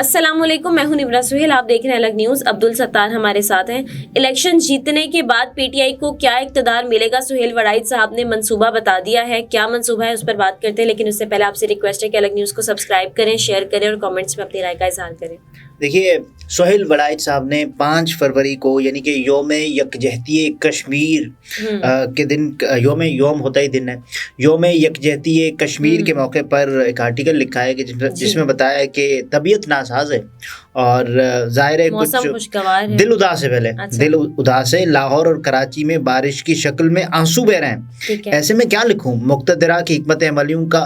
السلام علیکم، میں ہوں نمرہ سہیل، آپ دیکھ رہے ہیں الگ نیوز۔ عبدالستار ہمارے ساتھ ہیں۔ الیکشن جیتنے کے بعد پی ٹی آئی کو کیا اقتدار ملے گا؟ سہیل وڑائچ صاحب نے منصوبہ بتا دیا ہے، کیا منصوبہ ہے اس پر بات کرتے ہیں، لیکن اس سے پہلے آپ سے ریکویسٹ ہے کہ الگ نیوز کو سبسکرائب کریں، شیئر کریں اور کامنٹس میں اپنی رائے کا اظہار کریں۔ دیکھیے، سہیل وڑائچ صاحب نے 5 فروری کو یعنی کہ یوم یکجہتی کشمیر کے دن، یوم ہوتا ہی دن ہے، یوم یکجہتی کشمیر کے موقع پر ایک آرٹیکل لکھا ہے کہ جس میں بتایا ہے کہ طبیعت ناساز ہے اور ظاہر ہے کچھ دل اداس ہے، پہلے دل اداس ہے، لاہور اور کراچی میں بارش کی شکل میں آنسو بہ رہے ہیں۔ ایسے میں کیا لکھوں؟ مقتدرہ کی حکمت عملیوں کا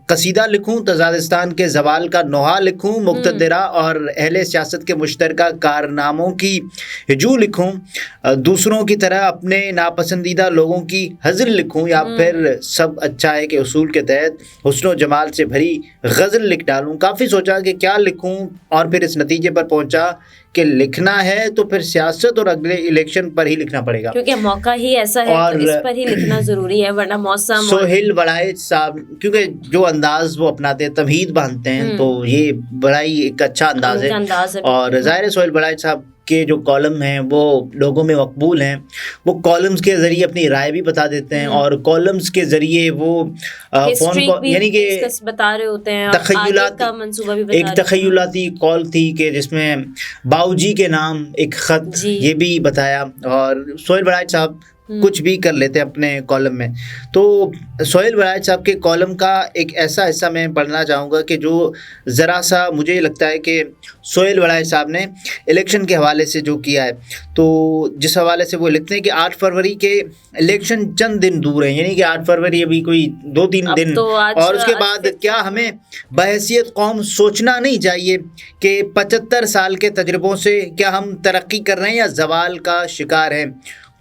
قصیدہ لکھوں، تزادستان کے زوال کا نوحہ لکھوں، مقتدرہ اور اہل سیاست کے مشترکہ کارناموں کی ہجو لکھوں، دوسروں کی طرح اپنے ناپسندیدہ لوگوں کی حزل لکھوں، یا پھر سب اچھا ہے کے اصول کے تحت حسن و جمال سے بھری غزل لکھ ڈالوں۔ کافی سوچا کہ کیا لکھوں اور پھر اس نتیجے پر پہنچا کہ لکھنا ہے تو پھر سیاست اور اگلے الیکشن پر ہی لکھنا پڑے گا، کیونکہ موقع ہی ایسا ہے تو اس پر ہی لکھنا ضروری ہے، ورنہ موسم سہیل وڑائچ صاحب کیونکہ جو انداز وہ اپناتے ہیں، تمہید باندھتے ہیں، تو یہ بڑا ہی ایک اچھا انداز ہے۔ اور ظاہر ہے سہیل وڑائچ صاحب کے جو کالم ہیں وہ لوگوں میں مقبول ہیں، وہ کالمز کے ذریعے اپنی رائے بھی بتا دیتے ہیں، اور کالمز کے ذریعے وہ فون یعنی کہ بتا رہے ہوتے ہیں، ایک تخیلاتی کال تھی کہ جس میں باؤجی کے نام ایک خط یہ بھی بتایا، اور سہیل وڑائچ صاحب کچھ بھی کر لیتے اپنے کالم میں۔ تو سہیل وڑائچ صاحب کے کالم کا ایک ایسا حصہ میں پڑھنا چاہوں گا کہ جو ذرا سا مجھے لگتا ہے کہ سہیل وڑائچ صاحب نے الیکشن کے حوالے سے جو کیا ہے، تو جس حوالے سے وہ لکھتے ہیں کہ 8 فروری کے الیکشن چند دن دور ہیں، یعنی کہ 8 فروری ابھی کوئی 2-3 دن، اور اس کے بعد کیا ہمیں بحیثیت قوم سوچنا نہیں چاہیے کہ 75 سال کے تجربوں سے کیا ہم ترقی کر رہے ہیں یا زوال کا شکار ہیں؟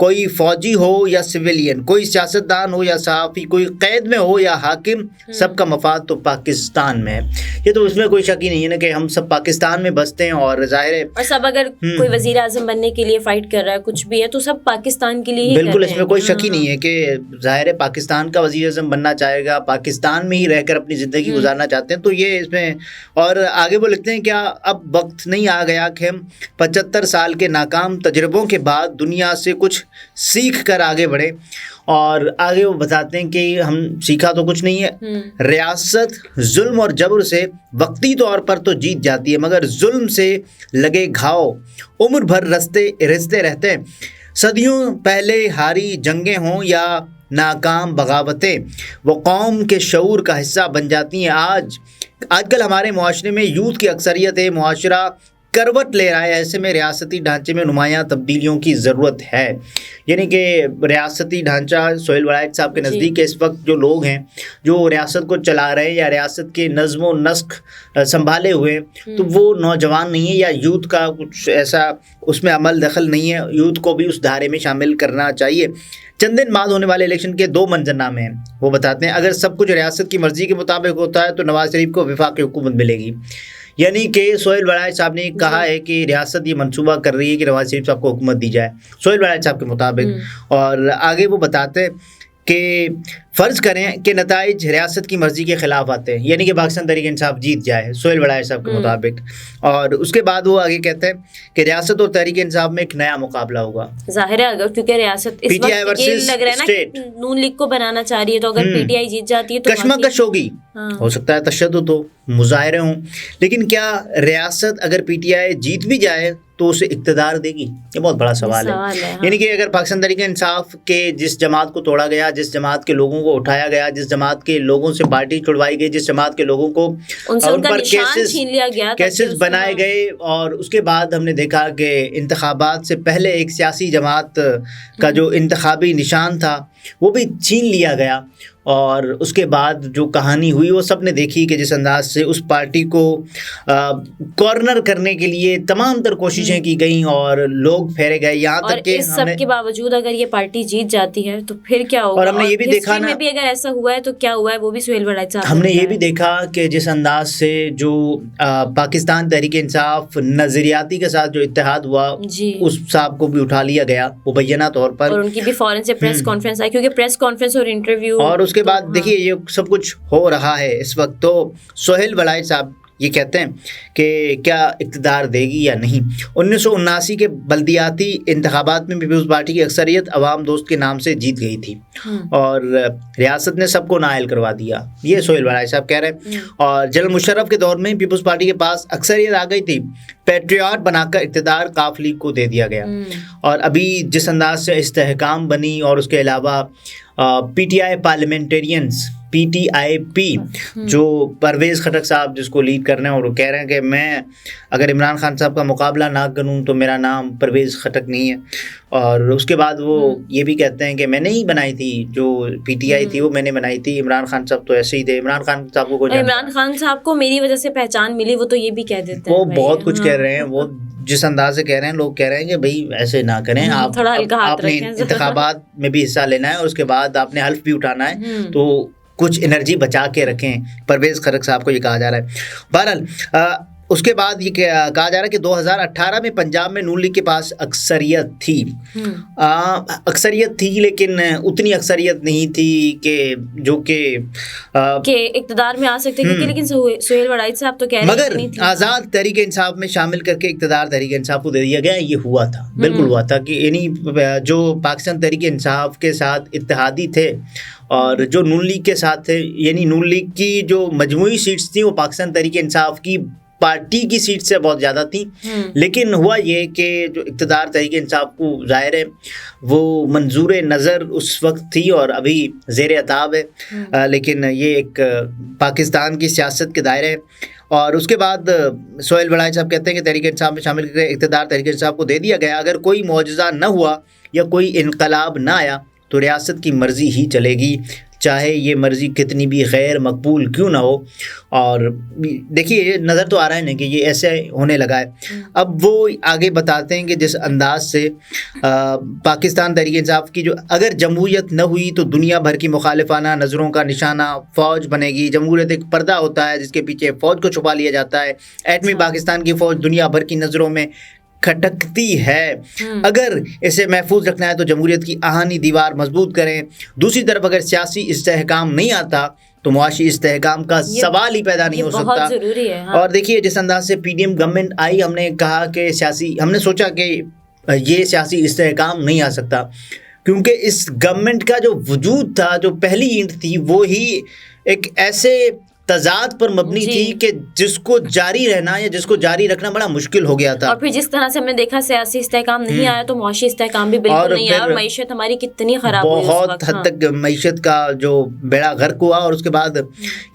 کوئی فوجی ہو یا سویلین، کوئی سیاستدان ہو یا صحافی، کوئی قید میں ہو یا حاکم، سب کا مفاد تو پاکستان میں ہے۔ یہ تو اس میں کوئی شک ہی نہیں ہے نا کہ ہم سب پاکستان میں بستے ہیں، اور ظاہر ہے اور سب اگر کوئی وزیر اعظم بننے کے لیے فائٹ کر رہا ہے، کچھ بھی ہے، تو سب پاکستان کے لیے ہی بالکل، اس میں کوئی شک ہی نہیں ہے کہ ظاہر ہے پاکستان کا وزیر اعظم بننا چاہے گا، پاکستان میں ہی رہ کر اپنی زندگی گزارنا چاہتے ہیں، تو یہ اس میں۔ اور آگے وہ لکھتے ہیں کیا اب وقت نہیں آ گیا کہ ہم 75 سال کے ناکام تجربوں کے بعد دنیا سے کچھ سیکھ کر آگے بڑھے؟ اور آگے وہ بتاتے ہیں کہ ہم سیکھا تو کچھ نہیں ہے، ریاست ظلم اور جبر سے وقتی طور پر تو جیت جاتی ہے، مگر ظلم سے لگے گھاؤ عمر بھر رستے رہتے ہیں۔ صدیوں پہلے ہاری جنگیں ہوں یا ناکام بغاوتیں، وہ قوم کے شعور کا حصہ بن جاتی ہیں۔ آج کل ہمارے معاشرے میں یوتھ کی اکثریت ہے، معاشرہ کروٹ لے رہا ہے، ایسے میں ریاستی ڈھانچے میں نمایاں تبدیلیوں کی ضرورت ہے۔ یعنی کہ ریاستی ڈھانچہ سہیل وڑائچ صاحب کے نزدیک اس وقت جو لوگ ہیں جو ریاست کو چلا رہے ہیں یا ریاست کے نظم و نسق سنبھالے ہوئے، تو وہ نوجوان نہیں ہے یا یوتھ کا کچھ ایسا اس میں عمل دخل نہیں ہے، یوتھ کو بھی اس دھارے میں شامل کرنا چاہیے۔ چند دن بعد ہونے والے الیکشن کے 2 منظرنامے ہیں، وہ بتاتے ہیں اگر سب کچھ ریاست کی مرضی کے مطابق ہوتا ہے تو نواز شریف کو وفاقی حکومت ملے گی۔ یعنی کہ سہیل وڑائچ صاحب نے کہا ہے کہ ریاست یہ منصوبہ کر رہی ہے کہ نواز شریف صاحب کو حکومت دی جائے سہیل وڑائچ صاحب کے مطابق۔ اور آگے وہ بتاتے ہیں کہ فرض کریں کہ نتائج ریاست کی مرضی کے خلاف آتے ہیں، یعنی کہ پاکستان تحریک انصاف جیت جائے سہیل وڑائچ صاحب کے مطابق، اور اس کے بعد وہ آگے کہتے ہیں کہ ریاست اور تحریک انصاف میں ایک نیا مقابلہ ہوگا۔ ظاہر ہے اگر کیونکہ ریاست اس وقت یہ لگ رہا ہے نا کہ نون لیگ کو بنانا چاہ رہی ہے، تو اگر پی ٹی آئی جیت جاتی ہے تو کشمکش ہوگی، ہو سکتا ہے تشدد ہو، مظاہرے ہوں، لیکن کیا ریاست اگر پی ٹی آئی جیت بھی جائے تو اسے اقتدار دے گی؟ یہ بہت بڑا سوال ہے۔ یعنی کہ اگر پاکستان تحریک انصاف کے جس جماعت کو توڑا گیا، جس جماعت کے لوگوں کو اٹھایا گیا، جس جماعت کے لوگوں سے پارٹی چھڑوائی گئی، جس جماعت کے لوگوں کو ان پر کیسز بنائے گئے، اور اس کے بعد ہم نے دیکھا کہ انتخابات سے پہلے ایک سیاسی جماعت کا جو انتخابی نشان تھا وہ بھی چھین لیا گیا، اور اس کے بعد جو کہانی ہوئی وہ سب نے دیکھی کہ جس انداز سے اس پارٹی کو کارنر کرنے کے لیے تمام تر کوششیں کی گئیں اور لوگ پھیرے گئے، یہاں تک کہ اس سب کے باوجود اگر یہ پارٹی جیت جاتی ہے تو پھر کیا ہوگا؟ اور ہم نے یہ بھی دیکھا نا، بھی اگر ایسا ہوا ہے تو کیا ہوا ہے وہ بھی سہیل وڑائچ صاحب ہم نے یہ بھی دیکھا کہ جس انداز سے جو پاکستان تحریک انصاف نظریاتی کے ساتھ جو اتحاد ہوا، اس صاحب کو بھی اٹھا لیا گیا مبینہ طور پر، اور ان کی بھی فوراً سے پریس کانفرنس آئی، کیونکہ پریس کانفرنس اور انٹرویو، اور اس کے بعد دیکھیے یہ سب کچھ ہو رہا ہے اس وقت۔ تو سہیل وڑائچ صاحب یہ کہتے ہیں کہ کیا اقتدار دے گی یا نہیں۔ 1979 کے بلدیاتی انتخابات میں پیپلز پارٹی کی اکثریت عوام دوست کے نام سے جیت گئی تھی اور ریاست نے سب کو نائل کروا دیا، یہ سہیل وڑائی صاحب کہہ رہے ہیں۔ اور جنرل مشرف کے دور میں پیپلز پارٹی کے پاس اکثریت آ گئی تھی، پیٹریاٹ بنا کر اقتدار قاف لیگ کو دے دیا گیا۔ اور ابھی جس انداز سے استحکام بنی اور اس کے علاوہ P T I parliamentarians P T I P جو پرویز خٹک صاحب جس کو لیڈ کر رہے ہیں، اور وہ کہہ رہے ہیں کہ میں اگر عمران خان صاحب کا مقابلہ نہ کروں تو میرا نام پرویز خٹک نہیں ہے۔ اور اس کے بعد وہ یہ بھی کہتے ہیں کہ میں نے ہی بنائی تھی، جو پی ٹی آئی تھی وہ میں نے بنائی تھی، عمران خان صاحب تو ایسے ہی تھے، عمران خان صاحب کو کوئی عمران خان صاحب کو میری وجہ سے پہچان ملی، وہ تو یہ بھی کہہ دیتے ہیں، وہ بہت کچھ کہہ رہے ہیں، وہ جس انداز سے کہہ رہے ہیں لوگ کہہ رہے ہیں کہ بھائی ایسے نہ کریں، آپ نے انتخابات میں بھی حصہ لینا ہے اور اس کے بعد آپ نے حلف بھی اٹھانا ہے، تو کچھ انرجی بچا کے رکھیں، پرویز خٹک صاحب کو یہ کہا جا رہا ہے۔ بہرحال اس کے بعد یہ کہا جا رہا ہے کہ 2018 میں پنجاب میں نون لیگ کے پاس اکثریت تھی لیکن اتنی اکثریت نہیں تھی کہ جو کہ اقتدار میں آ سکتے تھے، لیکن سہیل وڑائی صاحب تو کہہ رہے ہیں مگر آزاد تحریک انصاف میں شامل کر کے اقتدار تحریک انصاف کو دے دیا گیا۔ یہ ہوا تھا، بالکل ہوا تھا کہ یعنی جو پاکستان تحریک انصاف کے ساتھ اتحادی تھے اور جو نون لیگ کے ساتھ تھے، یعنی نون لیگ کی جو مجموعی سیٹس تھیں وہ پاکستان تحریک انصاف کی پارٹی کی سیٹ سے بہت زیادہ تھیں، لیکن ہوا یہ کہ جو اقتدار تحریک انصاف کو ظاہر ہے وہ منظور نظر اس وقت تھی اور ابھی زیر عتاب ہے، لیکن یہ ایک پاکستان کی سیاست کے دائرے ہے۔ اور اس کے بعد سہیل وڑائی صاحب کہتے ہیں کہ تحریک انصاف میں شامل کر کے اقتدار تحریک انصاف کو دے دیا گیا۔ اگر کوئی معجزہ نہ ہوا یا کوئی انقلاب نہ آیا تو ریاست کی مرضی ہی چلے گی، چاہے یہ مرضی کتنی بھی غیر مقبول کیوں نہ ہو۔ اور دیکھیے یہ نظر تو آ رہا ہے نا کہ یہ ایسے ہونے لگا ہے۔ اب وہ آگے بتاتے ہیں کہ جس انداز سے پاکستان تحریک انصاف کی جو اگر جمہوریت نہ ہوئی تو دنیا بھر کی مخالفانہ نظروں کا نشانہ فوج بنے گی۔ جمہوریت ایک پردہ ہوتا ہے جس کے پیچھے فوج کو چھپا لیا جاتا ہے۔ ایٹمی پاکستان کی فوج دنیا بھر کی نظروں میں کھٹکتی ہے، اگر اسے محفوظ رکھنا ہے تو جمہوریت کی آہنی دیوار مضبوط کریں۔ دوسری طرف اگر سیاسی استحکام نہیں آتا تو معاشی استحکام کا سوال ہی پیدا نہیں ہو سکتا، بہت ضروری ہے۔ اور دیکھیے جس انداز سے پی ڈی ایم گورنمنٹ آئی، ہم نے کہا کہ ہم نے سوچا کہ یہ سیاسی استحکام نہیں آ سکتا، کیونکہ اس گورنمنٹ کا جو وجود تھا، جو پہلی اینٹ تھی، وہی ایک ایسے تضاد پر مبنی تھی کہ جس کو جاری رہنا یا جس کو جاری رکھنا بڑا مشکل ہو گیا تھا۔ اور پھر جس طرح سے ہم نے دیکھا سیاسی استحکام نہیں آیا تو معاشی استحکام بھی بالکل نہیں آیا، اور معیشت ہماری کتنی خراب ہوئی، بہت حد تک معیشت کا جو بیڑا غرق ہوا۔ اور اس کے بعد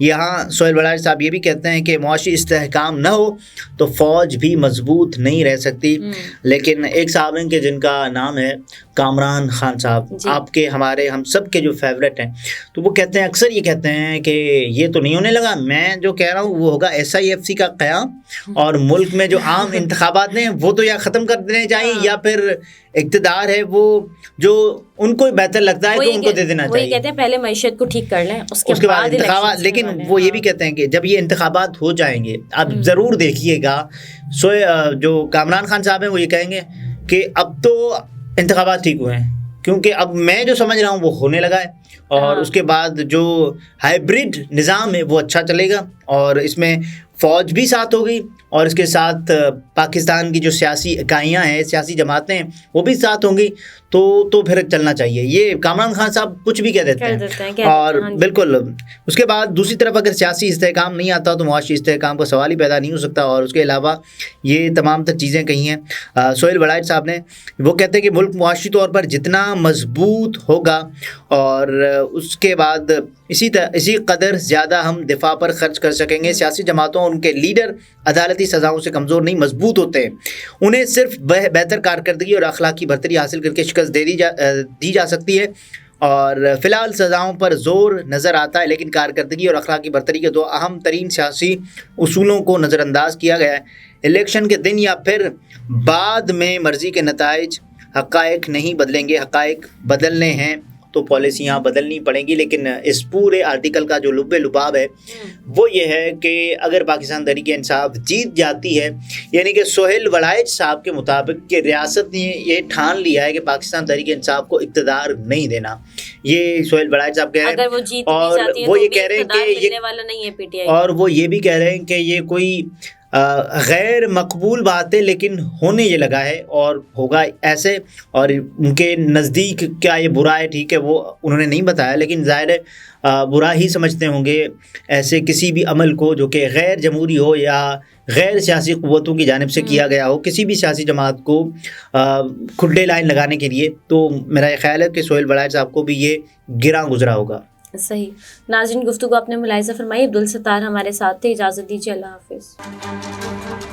یہاں سہیل وڑائی صاحب یہ بھی کہتے ہیں کہ معاشی استحکام نہ ہو تو فوج بھی مضبوط نہیں رہ سکتی۔ لیکن ایک صاحب ہیں کہ جن کا نام ہے کامران خان صاحب، آپ کے ہمارے ہم سب کے جو فیوریٹ ہیں، تو وہ کہتے ہیں اکثر یہ کہتے ہیں کہ یہ تو نہیں ہونے لگا، میں جو کہہ رہا ہوں وہ ہوگا SIFC کا قیام، اور ملک میں جو عام انتخابات ہیں وہ تو یا ختم کر دینے چاہیے یا پھر اقتدار ہے وہ جو ان کو بہتر لگتا ہے تو ان کو دے دینا چاہیے۔ وہی کہتے ہیں پہلے معیشت کو ٹھیک کر لیں، اس کے بعد انتخابات۔ لیکن وہ یہ بھی کہتے ہیں کہ جب یہ انتخابات ہو جائیں گے، آپ ضرور دیکھیے گا، جو کامران خان صاحب ہیں وہ یہ کہیں گے کہ اب تو انتخابات ٹھیک ہوئے ہیں، کیونکہ اب میں جو سمجھ رہا ہوں وہ ہونے لگا ہے، اور اس کے بعد جو ہائیبرڈ نظام ہے وہ اچھا چلے گا، اور اس میں فوج بھی ساتھ ہوگی اور اس کے ساتھ پاکستان کی جو سیاسی اکائیاں ہیں، سیاسی جماعتیں ہیں، وہ بھی ساتھ ہوں گی، تو پھر چلنا چاہیے۔ یہ کامران خان صاحب کچھ بھی کہہ دیتے ہیں، اور بالکل اس کے بعد دوسری طرف اگر سیاسی استحکام نہیں آتا تو معاشی استحکام کا سوال ہی پیدا نہیں ہو سکتا۔ اور اس کے علاوہ یہ تمام تر چیزیں کہی ہیں سہیل وڑائی صاحب نے، وہ کہتے ہیں کہ ملک معاشی طور پر جتنا مضبوط ہوگا اور اس کے بعد اسی قدر زیادہ ہم دفاع پر خرچ کر سکیں گے۔ سیاسی جماعتوں اور ان کے لیڈر عدالتی سزاؤں سے کمزور نہیں، مضبوط ہوتے ہیں، انہیں صرف بہتر کارکردگی اور اخلاقی برتری حاصل کر کے شکست دی جا سکتی ہے۔ اور فی الحال سزاؤں پر زور نظر آتا ہے، لیکن کارکردگی اور اخلاقی برتری کے دو اہم ترین سیاسی اصولوں کو نظر انداز کیا گیا ہے۔ الیکشن کے دن یا پھر بعد میں مرضی کے نتائج حقائق نہیں بدلیں گے، حقائق بدلنے ہیں تو پالیسیاں بدلنی پڑیں گی، لیکن اس پورے آرٹیکل کا جو لب لباب ہے وہ یہ ہے کہ اگر پاکستان تحریک انصاف جیت جاتی ہے، یعنی کہ سہیل وڑائچ صاحب کے مطابق کہ ریاست نے یہ ٹھان لیا ہے کہ پاکستان تحریک انصاف کو اقتدار نہیں دینا، یہ سہیل وڑائچ صاحب کہہ رہے ہیں، اگر وہ جیت بھی اور جاتی ہے وہ تو یہ بھی کہہ رہے ہیں اقتدار کہ ملنے والا نہیں ہے پی ٹی آئی، اور وہ یہ بھی کہہ رہے ہیں کہ یہ کوئی غیر مقبول بات ہے، لیکن ہونے یہ لگا ہے اور ہوگا ایسے، اور ان کے نزدیک کیا یہ برا ہے ٹھیک ہے وہ انہوں نے نہیں بتایا، لیکن ظاہر ہے برا ہی سمجھتے ہوں گے ایسے کسی بھی عمل کو جو کہ غیر جمہوری ہو یا غیر سیاسی قوتوں کی جانب سے کیا گیا ہو، کسی بھی سیاسی جماعت کو کھلے لائن لگانے کے لیے، تو میرا یہ خیال ہے کہ سہیل وڑائچ صاحب کو بھی یہ گراں گزرا ہوگا۔ صحیح۔ ناظرین، گفتگو اپنے ملاحظہ فرمائی، عبدالستار ہمارے ساتھ تھے، اجازت دیجیے، اللہ حافظ۔